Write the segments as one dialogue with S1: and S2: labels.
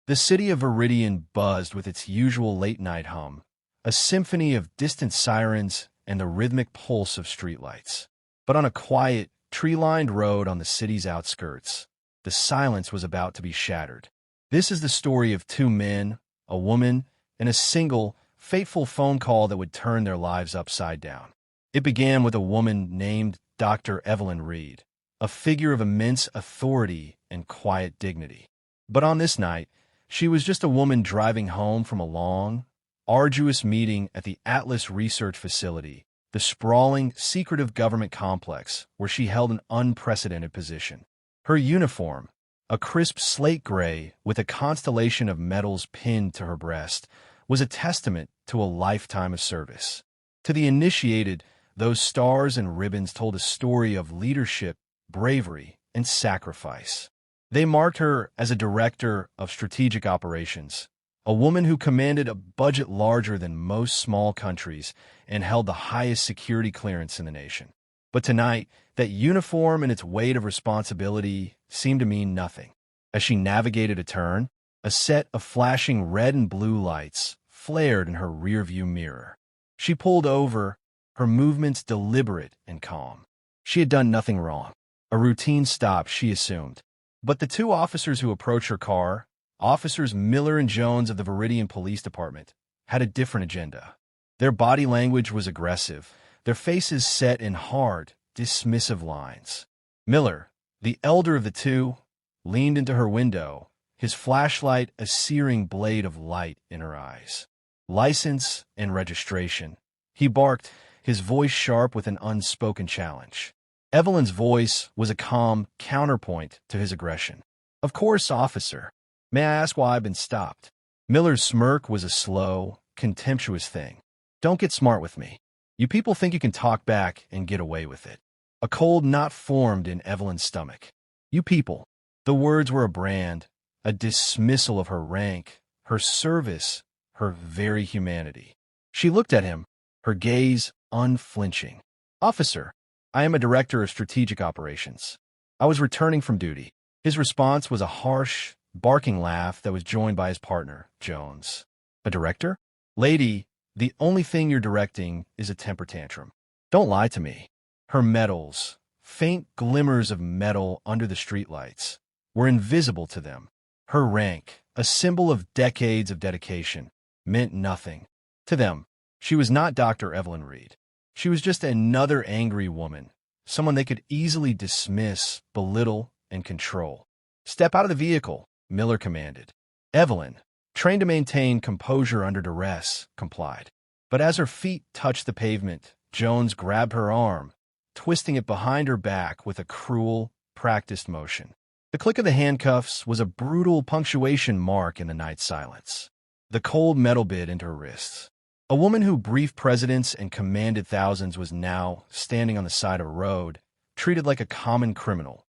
S1: The city of Viridian buzzed with its usual late-night hum, a symphony of distant sirens and the rhythmic pulse of streetlights. But on a quiet, tree-lined road on the city's outskirts, the silence was about to be shattered. This is the story of two men, a woman, and a single, fateful phone call that would turn their lives upside down. It began with a woman named Dr. Evelyn Reed, a figure of immense authority and quiet dignity. But on this night, she was just a woman driving home from a long, arduous meeting at the Atlas Research Facility, the sprawling, secretive government complex where she held an unprecedented position. Her uniform, a crisp slate gray with a constellation of medals pinned to her breast, was a testament to a lifetime of service. To the initiated, those stars and ribbons told a story of leadership, bravery, and sacrifice. They marked her as a director of strategic operations, a woman who commanded a budget larger than most small countries and held the highest security clearance in the nation. But tonight, that uniform and its weight of responsibility seemed to mean nothing. As she navigated a turn, a set of flashing red and blue lights flared in her rearview mirror. She pulled over, her movements deliberate and calm. She had done nothing wrong. A routine stop, she assumed. But the two officers who approached her car, Officers Miller and Jones of the Viridian Police Department, had a different agenda. Their body language was aggressive, their faces set in hard, dismissive lines. Miller, the elder of the two, leaned into her window, his flashlight a searing blade of light in her eyes. "License and registration," he barked, his voice sharp with an unspoken challenge. Evelyn's voice was a calm counterpoint to his aggression. "Of course, officer. May I ask why I've been stopped?" Miller's smirk was a slow, contemptuous thing. "Don't get smart with me. You people think you can talk back and get away with it." A cold knot formed in Evelyn's stomach. "You people." The words were a brand, a dismissal of her rank, her service, her very humanity. She looked at him, her gaze unflinching. "Officer, I am a director of strategic operations. I was returning from duty." His response was a harsh, barking laugh that was joined by his partner, Jones. "A director? Lady, the only thing you're directing is a temper tantrum. Don't lie to me." Her medals, faint glimmers of metal under the streetlights, were invisible to them. Her rank, a symbol of decades of dedication, meant nothing. To them, she was not Dr. Evelyn Reed. She was just another angry woman, someone they could easily dismiss, belittle, and control. "Step out of the vehicle," Miller commanded. Evelyn, trained to maintain composure under duress, complied. But as her feet touched the pavement, Jones grabbed her arm, twisting it behind her back with a cruel, practiced motion. The click of the handcuffs was a brutal punctuation mark in the night silence. The cold metal bit into her wrists. A woman who briefed presidents and commanded thousands was now standing on the side of a road, treated like a common criminal.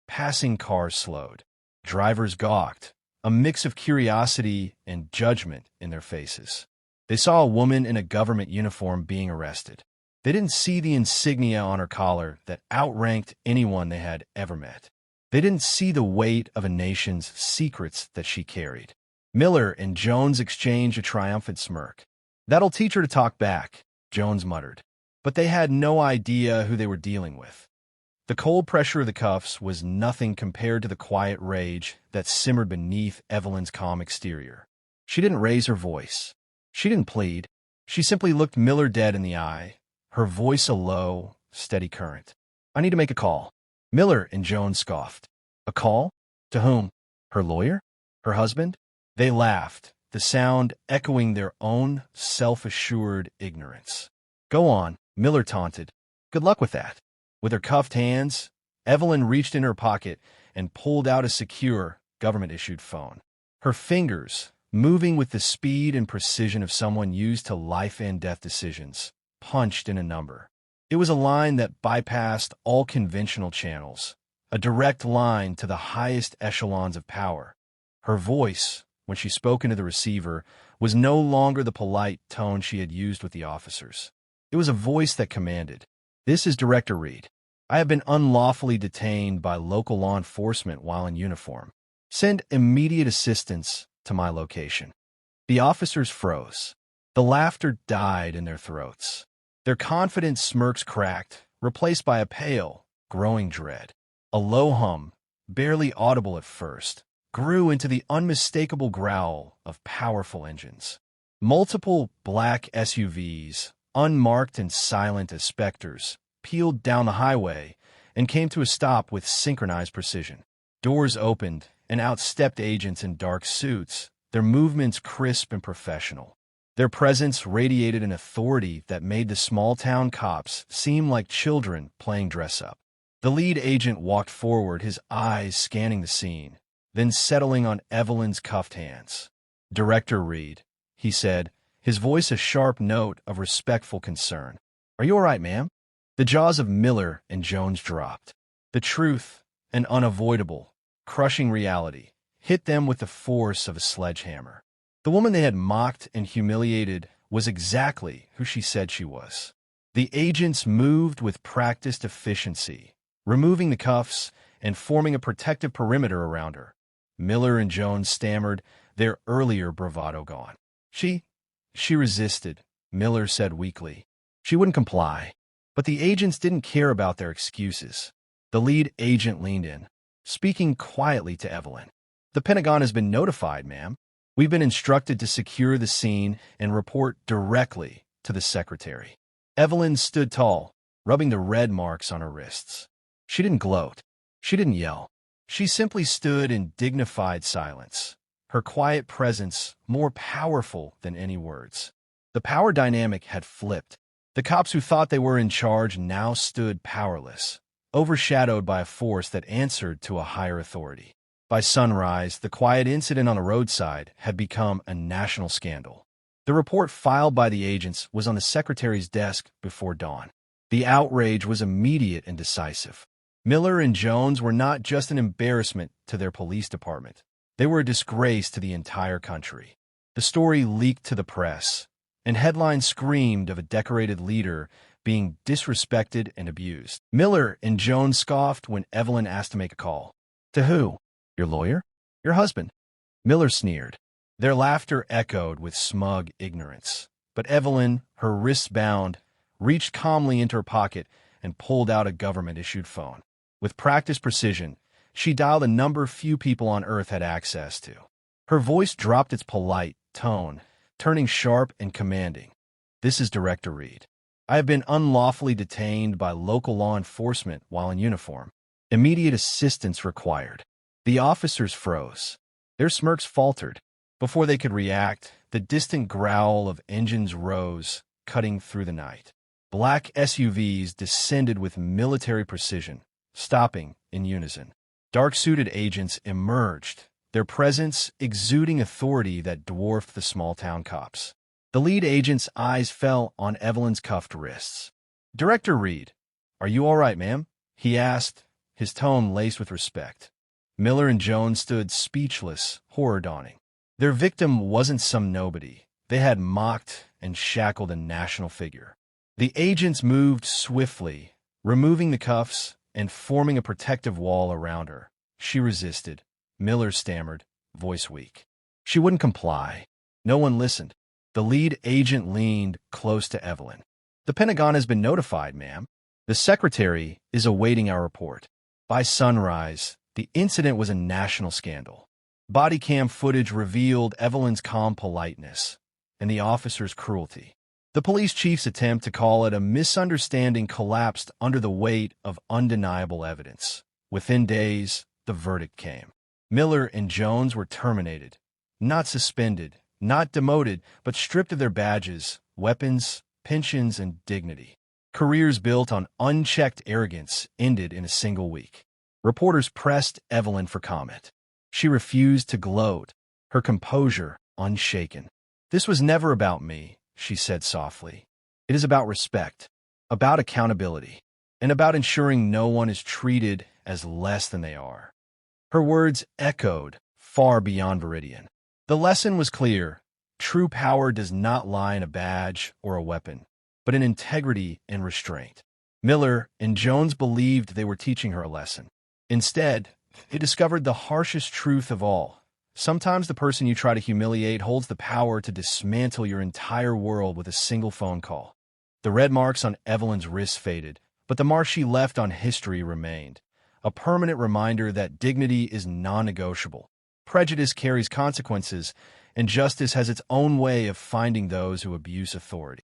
S1: Passing cars slowed. Drivers gawked, a mix of curiosity and judgment in their faces. They saw a woman in a government uniform being arrested. They didn't see the insignia on her collar that outranked anyone they had ever met. They didn't see the weight of a nation's secrets that she carried. Miller and Jones exchanged a triumphant smirk. "That'll teach her to talk back," Jones muttered. But they had no idea who they were dealing with. The cold pressure of the cuffs was nothing compared to the quiet rage that simmered beneath Evelyn's calm exterior. She didn't raise her voice. She didn't plead. She simply looked Miller dead in the eye, her voice a low, steady current. "I need to make a call." Miller and Jones scoffed. "A call? To whom? Her lawyer? Her husband?" They laughed, the sound echoing their own self-assured ignorance. "Go on," Miller taunted. "Good luck with that." With her cuffed hands, Evelyn reached in her pocket and pulled out a secure, government-issued phone. Her fingers, moving with the speed and precision of someone used to life-and-death decisions, punched in a number. It was a line that bypassed all conventional channels, a direct line to the highest echelons of power. Her voice, when she spoke into the receiver, was no longer the polite tone she had used with the officers. It was a voice that commanded. "This is Director Reed. I have been unlawfully detained by local law enforcement while in uniform. Send immediate assistance to my location." The officers froze. The laughter died in their throats. Their confident smirks cracked, replaced by a pale, growing dread. A low hum, barely audible at first, grew into the unmistakable growl of powerful engines. Multiple black SUVs, unmarked and silent as specters, peeled down the highway and came to a stop with synchronized precision. Doors opened, and out stepped agents in dark suits, their movements crisp and professional. Their presence radiated an authority that made the small-town cops seem like children playing dress-up. The lead agent walked forward, his eyes scanning the scene, then settling on Evelyn's cuffed hands. "Director Reed," he said, his voice a sharp note of respectful concern. "Are you all right, ma'am?" The jaws of Miller and Jones dropped. The truth, an unavoidable, crushing reality, hit them with the force of a sledgehammer. The woman they had mocked and humiliated was exactly who she said she was. The agents moved with practiced efficiency, removing the cuffs and forming a protective perimeter around her. Miller and Jones stammered, their earlier bravado gone. She resisted, Miller said weakly. She wouldn't comply. But the agents didn't care about their excuses. The lead agent leaned in, speaking quietly to Evelyn. "The Pentagon has been notified, ma'am. We've been instructed to secure the scene and report directly to the secretary." Evelyn stood tall, rubbing the red marks on her wrists. She didn't gloat. She didn't yell. She simply stood in dignified silence, her quiet presence more powerful than any words. The power dynamic had flipped. The cops who thought they were in charge now stood powerless, overshadowed by a force that answered to a higher authority. By sunrise, the quiet incident on the roadside had become a national scandal. The report filed by the agents was on the secretary's desk before dawn. The outrage was immediate and decisive. Miller and Jones were not just an embarrassment to their police department. They were a disgrace to the entire country. The story leaked to the press, and headlines screamed of a decorated leader being disrespected and abused. Miller and Jones scoffed when Evelyn asked to make a call. "To who? Your lawyer? Your husband?" Miller sneered. Their laughter echoed with smug ignorance. But Evelyn, her wrists bound, reached calmly into her pocket and pulled out a government-issued phone. With practiced precision, she dialed a number few people on Earth had access to. Her voice dropped its polite tone, turning sharp and commanding. "This is Director Reed. I have been unlawfully detained by local law enforcement while in uniform. Immediate assistance required." The officers froze. Their smirks faltered. Before they could react, the distant growl of engines rose, cutting through the night. Black SUVs descended with military precision, stopping in unison. Dark-suited agents emerged, their presence exuding authority that dwarfed the small-town cops. The lead agent's eyes fell on Evelyn's cuffed wrists. "Director Reed, are you all right, ma'am?" he asked, his tone laced with respect. Miller and Jones stood speechless, horror dawning. Their victim wasn't some nobody. They had mocked and shackled a national figure. The agents moved swiftly, removing the cuffs and forming a protective wall around her. She resisted. Miller stammered, voice weak. She wouldn't comply. No one listened. The lead agent leaned close to Evelyn. "The Pentagon has been notified, ma'am. The secretary is awaiting our report." By sunrise, the incident was a national scandal. Body cam footage revealed Evelyn's calm politeness and the officer's cruelty. The police chief's attempt to call it a misunderstanding collapsed under the weight of undeniable evidence. Within days, the verdict came. Miller and Jones were terminated, not suspended, not demoted, but stripped of their badges, weapons, pensions, and dignity. Careers built on unchecked arrogance ended in a single week. Reporters pressed Evelyn for comment. She refused to gloat, her composure unshaken. "This was never about me," she said softly. "It is about respect, about accountability, and about ensuring no one is treated as less than they are." Her words echoed far beyond Viridian. The lesson was clear. True power does not lie in a badge or a weapon, but in integrity and restraint. Miller and Jones believed they were teaching her a lesson. Instead, they discovered the harshest truth of all. Sometimes the person you try to humiliate holds the power to dismantle your entire world with a single phone call. The red marks on Evelyn's wrists faded, but the mark she left on history remained, a permanent reminder that dignity is non-negotiable. Prejudice carries consequences, and justice has its own way of finding those who abuse authority.